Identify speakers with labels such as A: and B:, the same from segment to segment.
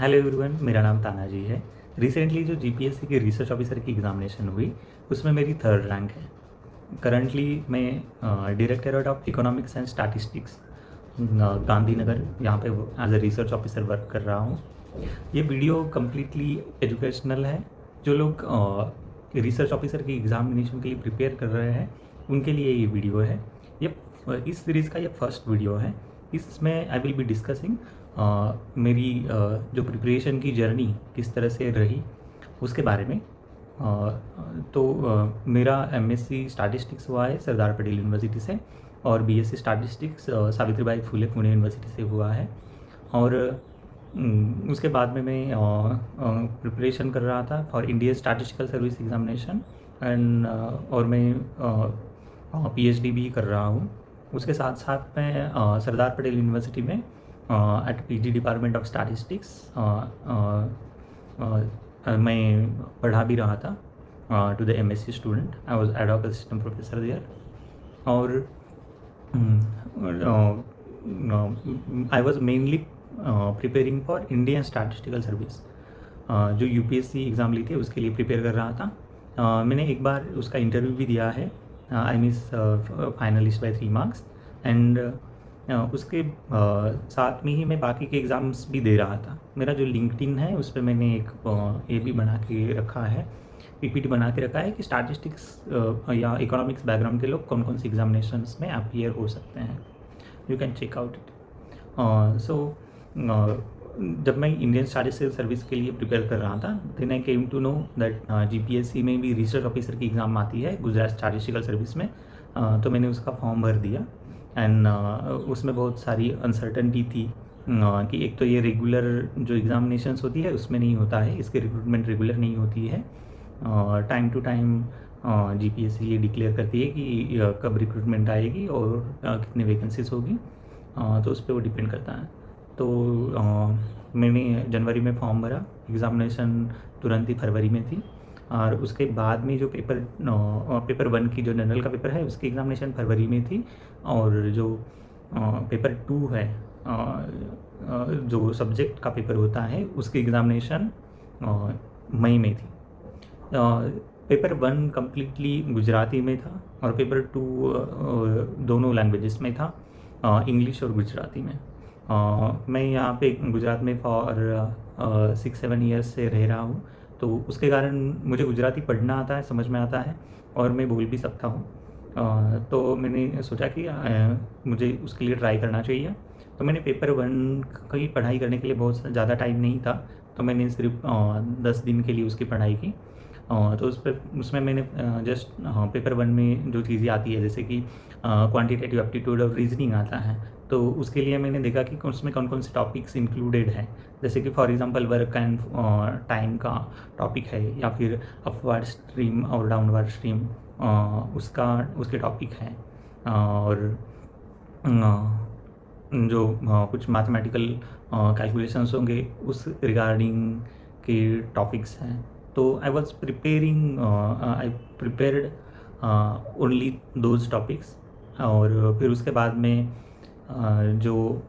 A: Hello everyone, मेरा नाम तानाजी है। रिसेंटली जो जीपीएससी की रिसर्च ऑफिसर की एग्ज़ामिनेशन हुई उसमें मेरी थर्ड रैंक है। करंटली मैं directorate of economics and statistics Gandhinagar यहाँ पे as a research officer work कर रहा हूँ। ये वीडियो कम्प्लीटली एजुकेशनल है। जो लोग रिसर्च ऑफिसर की एग्ज़ामिनेशन के लिए प्रिपेयर कर रहे हैं उनके लिए ये वीडियो है। ये इस सीरीज़ का ये फर्स्ट वीडियो है। इसमें आई विल बी डिस्कसिंग मेरी जो प्रिपरेशन की जर्नी किस तरह से रही उसके बारे में। मेरा एमएससी स्टैटिस्टिक्स हुआ है सरदार पटेल यूनिवर्सिटी से और BSc statistics Savitribai Phule Pune university से हुआ है। और उसके बाद में मैं प्रिपरेशन कर रहा था for Indian statistical service examination and और मैं पीएचडी भी कर रहा हूँ। उसके साथ साथ मैं सरदार पटेल यूनिवर्सिटी में at PG department of statistics मैं पढ़ा भी रहा था to the MSc student. I was ad hoc assistant professor there. और I was mainly preparing for Indian statistical service. जो यूपीएससी एग्ज़ाम ली थी उसके लिए प्रिपेयर कर रहा था। मैंने एक बार उसका इंटरव्यू भी दिया है। I miss finalist by 3 marks and उसके साथ में ही मैं बाकी के एग्ज़ाम्स भी दे रहा था। मेरा जो लिंक्डइन है उस पर मैंने एक ये भी बना के रखा है, पीपीटी बना के रखा है कि स्टैटिस्टिक्स या इकोनॉमिक्स बैकग्राउंड के लोग कौन कौन सी एग्जामिनेशंस में अपीयर हो सकते हैं। You can check out it. जब मैं इंडियन स्टैटिस्टिकल सर्विस के लिए प्रिपेयर कर रहा था then I came to know that GPSC में भी रिसर्च ऑफिसर की एग्ज़ाम आती है गुजरात स्टैटिस्टिकल सर्विस में। तो मैंने उसका फॉर्म भर दिया एंड उसमें बहुत सारी अनसर्टनिटी थी कि एक तो ये रेगुलर जो एग्ज़ामिनेशंस होती है उसमें नहीं होता है, इसकी रिक्रूटमेंट रेगुलर नहीं होती है। टाइम टू टाइम जीपीएससी ये डिक्लेयर करती है कि कब रिक्रूटमेंट आएगी और कितनी वैकेंसीज होगी, तो उस पर वो डिपेंड करता है। तो मैंने जनवरी में फॉर्म भरा, एग्ज़ामिनेशन तुरंत ही फरवरी में थी। और उसके बाद में जो पेपर 1 की जो जनरल का पेपर है उसकी एग्ज़ामिनेशन फरवरी में थी और जो पेपर 2 है जो सब्जेक्ट का पेपर होता है उसकी एग्ज़ामिनेशन मई में थी। पेपर 1 कम्प्लीटली गुजराती में था और पेपर 2 दोनों लैंग्वेजेस में था, इंग्लिश और गुजराती में। मैं यहाँ पे गुजरात में फॉर 6-7 ईयर्स से रह रहा हूँ, तो उसके कारण मुझे गुजराती पढ़ना आता है, समझ में आता है और मैं बोल भी सकता हूँ। तो मैंने सोचा कि मुझे उसके लिए ट्राई करना चाहिए। तो मैंने पेपर 1 की पढ़ाई करने के लिए बहुत ज़्यादा टाइम नहीं था, तो मैंने सिर्फ 10 दिन के लिए उसकी पढ़ाई की। तो उसमें मैंने जस्ट पेपर 1 में जो चीज़ें आती है जैसे कि क्वांटिटेटिव एप्टीट्यूड और रीजनिंग आता है, तो उसके लिए मैंने देखा कि उसमें कौन कौन से टॉपिक्स इंक्लूडेड हैं। जैसे कि for example work and time का टॉपिक है या फिर अपवर्ड स्ट्रीम और डाउनवर्ड स्ट्रीम उसके टॉपिक हैं। और जो कुछ मैथमेटिकल कैलकुलेशंस होंगे उस रिगार्डिंग के टॉपिक्स हैं। तो I was preparing I prepared only those topics. और फिर उसके बाद में जो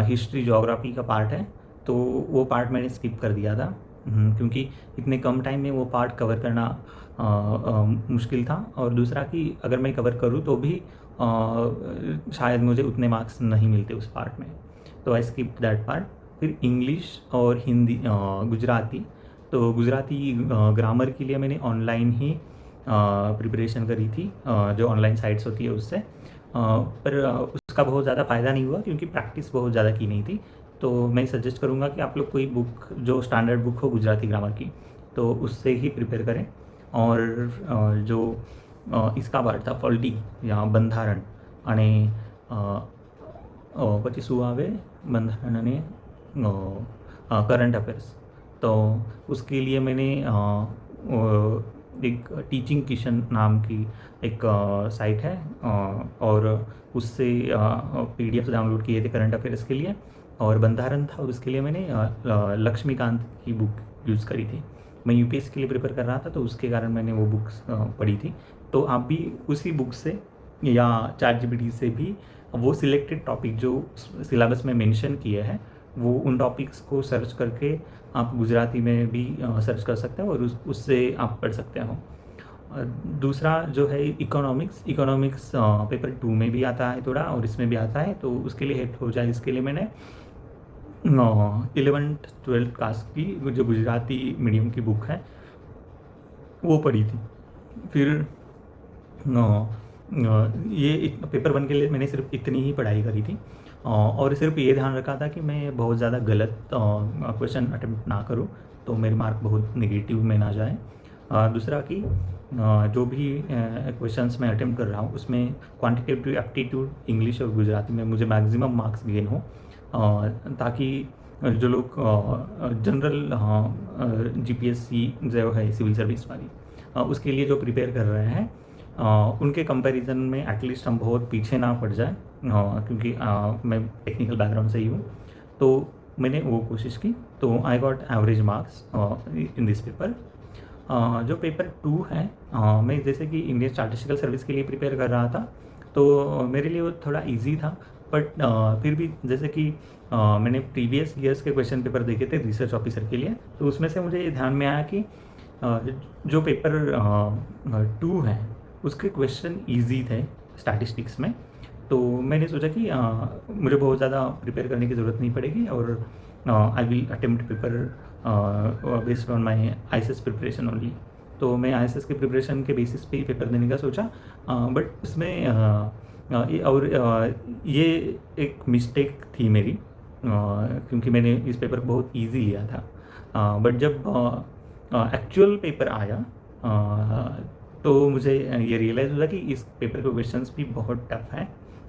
A: हिस्ट्री जोग्राफी का पार्ट है तो वो पार्ट मैंने स्किप कर दिया था क्योंकि इतने कम टाइम में वो पार्ट कवर करना मुश्किल था। और दूसरा कि अगर मैं कवर करूँ तो भी शायद मुझे उतने मार्क्स नहीं मिलते उस पार्ट में, तो आई स्किप दैट पार्ट। फिर इंग्लिश और हिंदी गुजराती, तो गुजराती ग्रामर के लिए मैंने ऑनलाइन ही प्रिपरेशन करी थी, जो ऑनलाइन साइट्स होती है उससे। पर उसका बहुत ज़्यादा फ़ायदा नहीं हुआ क्योंकि प्रैक्टिस बहुत ज़्यादा की नहीं थी। तो मैं सजेस्ट करूँगा कि आप लोग कोई बुक जो स्टैंडर्ड बुक हो गुजराती ग्रामर की तो उससे ही प्रिपेयर करें। और जो इसका पार्ट था पॉलिटी या બંધારણ અને પછી શું આવે બંધારણ અને करंट अफेयर्स, तो उसके लिए मैंने एक टीचिंग किशन नाम की एक साइट है और उससे पीडीएफ डाउनलोड किए थे करंट अफेयर्स के लिए। और बंधारण था उसके लिए मैंने लक्ष्मीकांत की बुक यूज़ करी थी। मैं यूपीएससी के लिए प्रिपेयर कर रहा था तो उसके कारण मैंने वो बुक्स पढ़ी थी। तो आप भी उसी बुक से या चैट जीपीटी से भी वो सिलेक्टेड टॉपिक जो सिलेबस में मेंशन किए हैं वो उन टॉपिक्स को सर्च करके आप गुजराती में भी सर्च कर सकते हो और उससे आप पढ़ सकते हो। दूसरा जो है इकोनॉमिक्स पेपर 2 में भी आता है थोड़ा और इसमें भी आता है, तो उसके लिए हेल्प हो जाए इसके लिए मैंने 11th-12th क्लास की जो गुजराती मीडियम की बुक है वो पढ़ी थी। फिर ये पेपर 1 के लिए मैंने सिर्फ इतनी ही पढ़ाई करी थी और सिर्फ ये ध्यान रखा था कि मैं बहुत ज़्यादा गलत क्वेश्चन अटेम्प्ट ना करूँ, तो मेरे मार्क बहुत नेगेटिव में ना जाए। दूसरा कि जो भी क्वेश्चंस मैं अटेम्प्ट कर रहा हूँ उसमें क्वांटिटेटिव एप्टीट्यूड इंग्लिश और गुजराती में मुझे मैक्सिमम मार्क्स गेन हो, ताकि जो लोग जनरल जीपीएससी जो है सिविल सर्विस वाली उसके लिए जो प्रिपेयर कर रहे हैं उनके कंपैरिजन में एटलीस्ट हम बहुत पीछे ना पड़ जाए, क्योंकि मैं टेक्निकल बैकग्राउंड से ही हूँ, तो मैंने वो कोशिश की। तो I got average marks in this paper. जो पेपर 2 है, मैं जैसे कि इंडियन स्टैटिस्टिकल सर्विस के लिए प्रिपेयर कर रहा था, तो मेरे लिए वो थोड़ा इजी था, बट फिर भी जैसे कि मैंने प्रीवियस ईयर्स के क्वेश्चन पेपर देखे थे रिसर्च ऑफिसर के लिए, तो उसमें से मुझे ये ध्यान में आया कि जो पेपर 2 है उसके क्वेश्चन इजी थे स्टैटिस्टिक्स में, तो मैंने सोचा कि मुझे बहुत ज़्यादा प्रिपेयर करने की ज़रूरत नहीं पड़ेगी और I will attempt paper based on my ISS preparation only. तो मैं आईएसएस के प्रिपरेशन के बेसिस पे ही पेपर देने का सोचा, बट उसमें ये एक मिस्टेक थी मेरी, क्योंकि मैंने इस पेपर बहुत इजी लिया था, बट जब एक्चुअल पेपर आया तो मुझे ये रियलाइज़ हुआ कि इस पेपर के क्वेश्चंस भी बहुत टफ हैं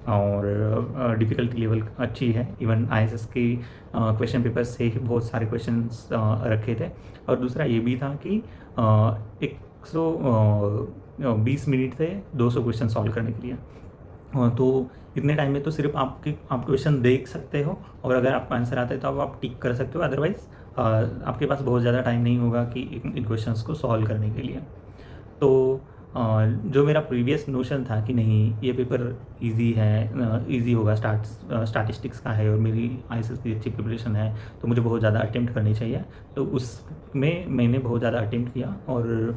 A: और डिफ़िकल्टी लेवल अच्छी है। इवन आईएसएस के क्वेश्चन पेपर से ही बहुत सारे क्वेश्चंस रखे थे, और दूसरा ये भी था कि 120 मिनट थे 200 क्वेश्चन सॉल्व करने के लिए। तो इतने टाइम में तो सिर्फ आप क्वेश्चन देख सकते हो और अगर आपको आंसर आता है तो आप टिक कर सकते हो, अदरवाइज़ आपके पास बहुत ज़्यादा टाइम नहीं होगा कि इन क्वेश्चंस को सॉल्व करने के लिए। तो जो मेरा प्रीवियस नोशन था कि नहीं ये पेपर इजी है, इजी होगा, स्टैटिस्टिक्स का है और मेरी आईएसएस की अच्छी प्रिपरेशन है, तो मुझे बहुत ज़्यादा अटेम्प्ट करनी चाहिए, तो उसमें मैंने बहुत ज़्यादा अटेम्प्ट किया और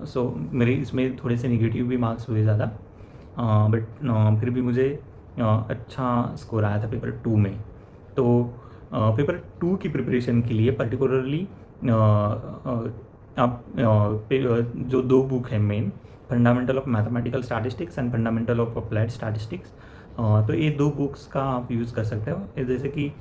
A: सो मेरे इसमें थोड़े से नेगेटिव भी मार्क्स हुए ज़्यादा, बट फिर भी मुझे अच्छा स्कोर आया था पेपर 2 में। तो पेपर 2 की प्रिपरेशन के लिए पर्टिकुलरली आप जो 2 बुक है main, fundamental of mathematical statistics and fundamental of applied statistics, तो ये 2 बुक्स का आप यूज़ कर सकते हो। जैसे कि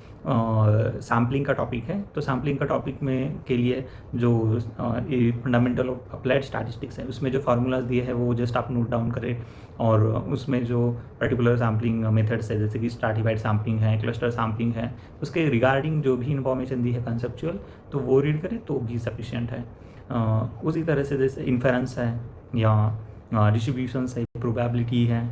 A: सैम्पलिंग का टॉपिक है, तो सैम्पलिंग का टॉपिक में के लिए जो ये फंडामेंटल ऑफ अप्लाइड स्टैटिस्टिक्स है उसमें जो फार्मूलाज दिए हैं वो जस्ट आप नोट डाउन करें, और उसमें जो पर्टिकुलर सैम्पलिंग मेथड्स है जैसे कि स्ट्रैटिफाइड सैम्पलिंग है, क्लस्टर सैम्पलिंग है, उसके रिगार्डिंग जो भी इन्फॉर्मेशन दी है कंसेप्चुअल, तो वो रीड करें तो भी सफिशिएंट है। उसी तरह से जैसे इन्फेरेंस है या डिस्ट्रीब्यूशंस है, प्रोबेबिलिटी है,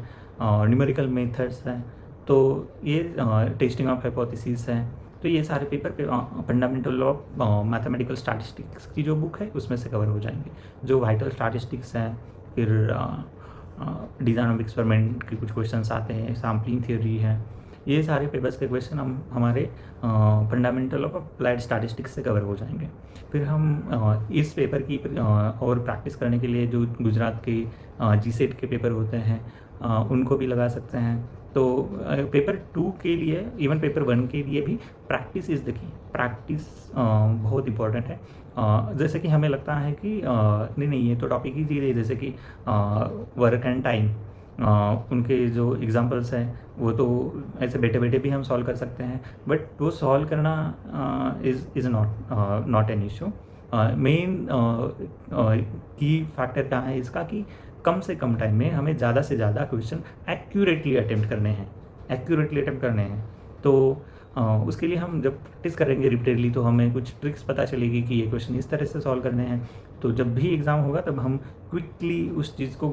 A: न्यूमेरिकल मेथड्स है, तो ये टेस्टिंग ऑफ हाइपोथेसिस है, तो ये सारे पेपर पे फंडामेंटल ऑफ मैथमेटिकल स्टैटिस्टिक्स की जो बुक है उसमें से कवर हो जाएंगे। जो वाइटल स्टैटिस्टिक्स है, फिर डिज़ाइन ऑफ एक्सपेरिमेंट के कुछ क्वेश्चंस आते हैं, सैम्पलिंग थ्योरी है, ये सारे पेपर्स के क्वेश्चन हम हमारे फंडामेंटल ऑफ अप्लाइड स्टैटिस्टिक्स से कवर हो जाएंगे। फिर हम इस पेपर की और प्रैक्टिस करने के लिए जो गुजरात के जीसेट के पेपर होते हैं उनको भी लगा सकते हैं। तो पेपर 2 के लिए, इवन पेपर 1 के लिए भी practice is the key. Practice बहुत इंपॉर्टेंट है। जैसे कि हमें लगता है कि नहीं ये तो टॉपिक ही चीज़ है, जैसे कि वर्क एंड टाइम, उनके जो एग्जांपल्स हैं वो तो ऐसे बैठे बैठे भी हम सॉल्व कर सकते हैं, बट वो सॉल्व करना is not an issue. Main की फैक्टर क्या है इसका कि कम से कम टाइम में हमें ज़्यादा से ज़्यादा क्वेश्चन एक्यूरेटली अटेम्प्ट करने हैं। तो उसके लिए हम जब प्रैक्टिस करेंगे रिपीटेडली तो हमें कुछ ट्रिक्स पता चलेगी कि ये क्वेश्चन इस तरह से सॉल्व करने हैं, तो जब भी एग्ज़ाम होगा तब हम क्विकली उस चीज़ को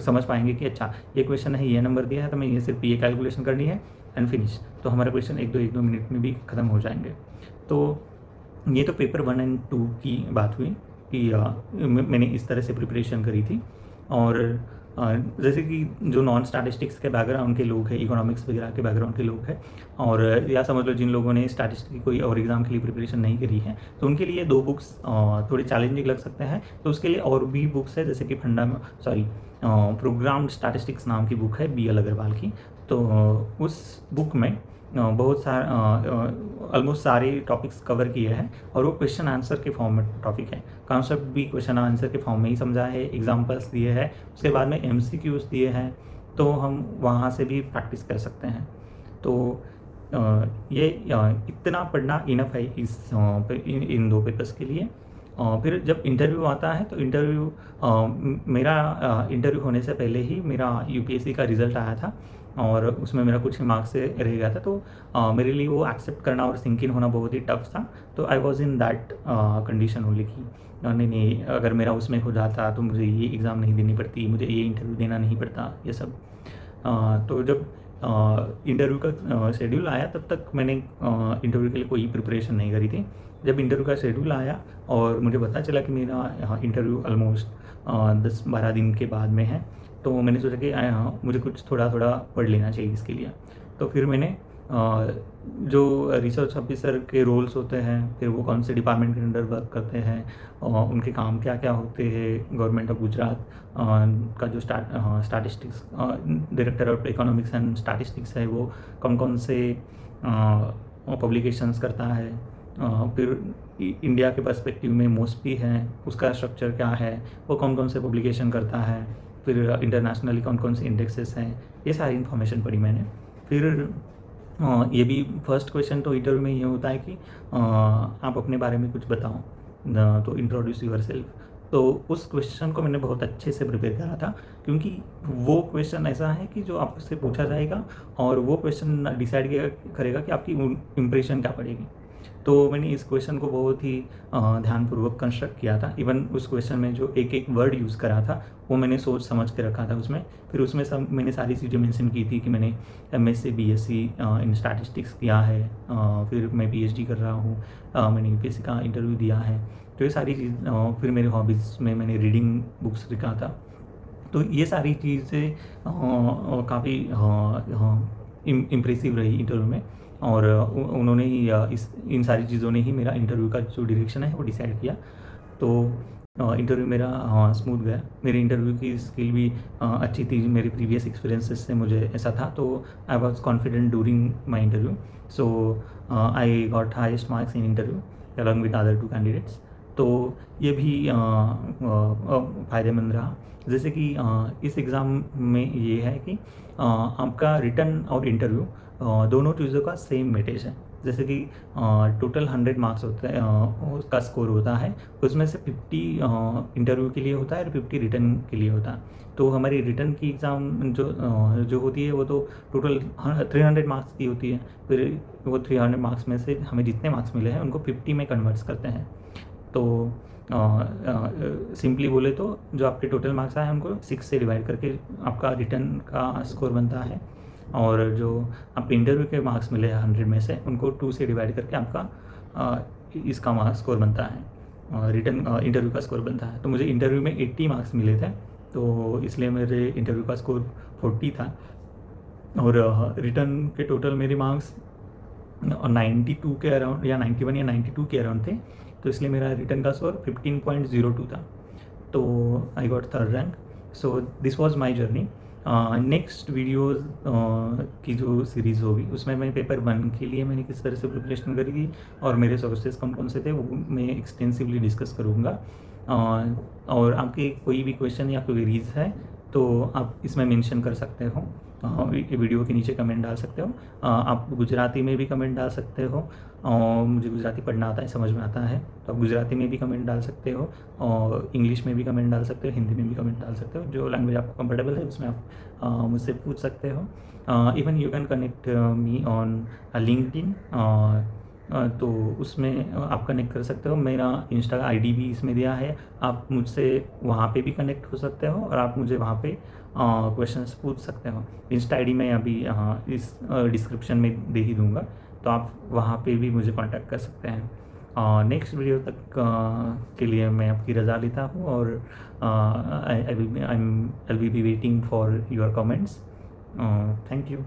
A: समझ पाएंगे कि अच्छा ये क्वेश्चन है, ये नंबर दिया है, तो मैं ये सिर्फ ये कैलकुलेशन करनी है एंड फिनिश, तो हमारा क्वेश्चन एक दो मिनट में भी ख़त्म हो जाएंगे। तो ये तो पेपर 1 एंड 2 की बात हुई कि मैंने इस तरह से प्रिपरेशन करी थी। और जैसे कि जो नॉन स्टैटिस्टिक्स के बैकग्राउंड के लोग हैं, इकोनॉमिक्स वगैरह के बैकग्राउंड के लोग हैं, और या समझ लो जिन लोगों ने स्टैटिस्टिक्स की कोई और एग्ज़ाम के लिए प्रिपरेशन नहीं करी है, तो उनके लिए 2 बुक्स थोड़े चैलेंजिंग लग सकते हैं। तो उसके लिए और भी बुक्स है, जैसे कि प्रोग्राम्ड स्टैटिस्टिक्स नाम की बुक है BL अग्रवाल की। तो उस बुक में बहुत सारा ऑलमोस्ट सारे टॉपिक्स कवर किए हैं, और वो क्वेश्चन आंसर के फॉर्म में टॉपिक है। कॉन्सेप्ट भी क्वेश्चन आंसर के फॉर्म में ही समझा है, एग्जांपल्स दिए हैं, उसके बाद में MCQs दिए हैं, तो हम वहाँ से भी प्रैक्टिस कर सकते हैं। तो ये इतना पढ़ना इनफ है इन 2 पेपर्स के लिए। फिर जब इंटरव्यू आता है, तो मेरा इंटरव्यू होने से पहले ही मेरा UPSC का रिज़ल्ट आया था, और उसमें मेरा कुछ मार्क्स से रह गया था। तो मेरे लिए वो एक्सेप्ट करना और सिंक इन होना बहुत ही टफ था। तो I was in that condition only कि नहीं, अगर मेरा उसमें हो जाता तो मुझे ये एग्ज़ाम नहीं देनी पड़ती, मुझे ये इंटरव्यू देना नहीं पड़ता, ये सब। तो जब इंटरव्यू का शेड्यूल आया, तब तक मैंने इंटरव्यू के लिए कोई प्रिपरेशन नहीं करी थी। जब इंटरव्यू का शेड्यूल आया और मुझे पता चला कि मेरा इंटरव्यू ऑलमोस्ट 10-12 दिन के बाद में है, तो मैंने सोचा कि मुझे कुछ थोड़ा थोड़ा पढ़ लेना चाहिए इसके लिए। तो फिर मैंने जो रिसर्च ऑफिसर के रोल्स होते हैं, फिर वो कौन से डिपार्टमेंट के अंडर वर्क करते हैं, उनके काम क्या क्या होते हैं, गवर्नमेंट ऑफ गुजरात का जो statistics director of economics and statistics है, वो कौन कौन से पब्लिकेशंस करता है, फिर इंडिया के पर्सपेक्टिव में मोस्टली है, उसका स्ट्रक्चर क्या है, वो कौन कौन से पब्लिकेशन करता है, फिर इंटरनेशनली कौन कौन से इंडेक्सेस हैं, ये सारी इन्फॉर्मेशन पढ़ी मैंने। फिर ये भी फर्स्ट क्वेश्चन तो इंटरव्यू में ये होता है कि आप अपने बारे में कुछ बताओ, तो इंट्रोड्यूस यूर सेल्फ। तो उस क्वेश्चन को मैंने बहुत अच्छे से प्रिपेयर करा था, क्योंकि वो क्वेश्चन ऐसा है कि जो आपसे पूछा जाएगा, और वो क्वेश्चन डिसाइड करेगा कि आपकी इम्प्रेशन क्या पड़ेगी। तो मैंने इस क्वेश्चन को बहुत ही ध्यानपूर्वक कंस्ट्रक्ट किया था। इवन उस क्वेश्चन में जो एक एक वर्ड यूज़ करा था, वो मैंने सोच समझ के रखा था उसमें। फिर उसमें सब मैंने सारी चीज़ें मेंशन की थी कि मैंने MSc BSc इन स्टैटिस्टिक्स किया है, फिर मैं PhD कर रहा हूँ, मैंने UPSC का इंटरव्यू दिया है। तो ये सारी चीज़, फिर मेरे हॉबीज़ में मैंने रीडिंग बुक्स लिखा था। तो ये सारी चीज़ें काफ़ी इम्प्रेसिव रही इंटरव्यू में, और उन्होंने ही इन सारी चीज़ों ने ही मेरा इंटरव्यू का जो डायरेक्शन है वो डिसाइड किया। तो इंटरव्यू मेरा स्मूथ गया। मेरे इंटरव्यू की स्किल भी अच्छी थी, मेरे प्रीवियस एक्सपीरियंसेस से मुझे ऐसा था। तो I was confident during my interview, so I got heist marks in interview along with other 2 candidates. तो ये भी फ़ायदेमंद रहा। जैसे कि इस एग्ज़ाम में ये है कि आपका रिटन और इंटरव्यू दोनों चीज़ों का सेम वेटेज है। जैसे कि टोटल 100 मार्क्स होते हैं, उसका स्कोर होता है, उसमें से 50 इंटरव्यू के लिए होता है और 50 रिटन के लिए होता है। तो हमारी रिटन की एग्ज़ाम जो होती है, वो तो टोटल 300 मार्क्स की होती है। फिर वो 300 मार्क्स में से हमें जितने मार्क्स मिले हैं उनको 50 में कन्वर्ट्स करते हैं। तो सिंपली बोले तो जो आपके टोटल मार्क्स आए हैं उनको 6 से डिवाइड करके आपका रिटन का स्कोर बनता है, और जो आपके इंटरव्यू के मार्क्स मिले हैं 100 में से, उनको 2 से डिवाइड करके आपका इसका मार्क्स स्कोर बनता है, रिटन इंटरव्यू का स्कोर बनता है। तो मुझे इंटरव्यू में 80 मार्क्स मिले थे, तो इसलिए मेरे इंटरव्यू का स्कोर 40 था, और रिटन के टोटल मेरे मार्क्स 92 के अराउंड, या 91 या 92 के अराउंड थे। तो इसलिए मेरा रिटन का स्कोर 15.02 था। तो I got 3rd rank. So this was my journey. Next videos की जो सीरीज़ होगी, उसमें मैं पेपर 1 के लिए मैंने किस तरह से प्रिपरेशन करी थी, और मेरे सोर्सेज कौन कौन से थे, वो मैं एक्सटेंसिवली डिस्कस करूँगा। और आपके कोई भी क्वेश्चन या क्वेरीज है तो आप इसमें मेंशन कर सकते हो, वीडियो के नीचे कमेंट डाल सकते हो। आप गुजराती में भी कमेंट डाल सकते हो, और मुझे गुजराती पढ़ना आता है, समझ में आता है, तो आप गुजराती में भी कमेंट डाल सकते हो, और इंग्लिश में भी कमेंट डाल सकते हो, हिंदी में भी कमेंट डाल सकते हो। जो लैंग्वेज आपको कंफर्टेबल है उसमें आप मुझसे पूछ सकते हो। Even you can connect me on LinkedIn, तो उसमें आप कनेक्ट कर सकते हो। मेरा इंस्टा ID भी इसमें दिया है, आप मुझसे वहाँ पे भी कनेक्ट हो सकते हो, और आप मुझे वहाँ पे क्वेश्चंस पूछ सकते हो। इंस्टा ID मैं अभी इस डिस्क्रिप्शन में दे ही दूँगा, तो आप वहाँ पे भी मुझे कांटेक्ट कर सकते हैं। नेक्स्ट वीडियो तक के लिए मैं आपकी रज़ा लेता हूँ और I will be waiting for your comments. Thank you.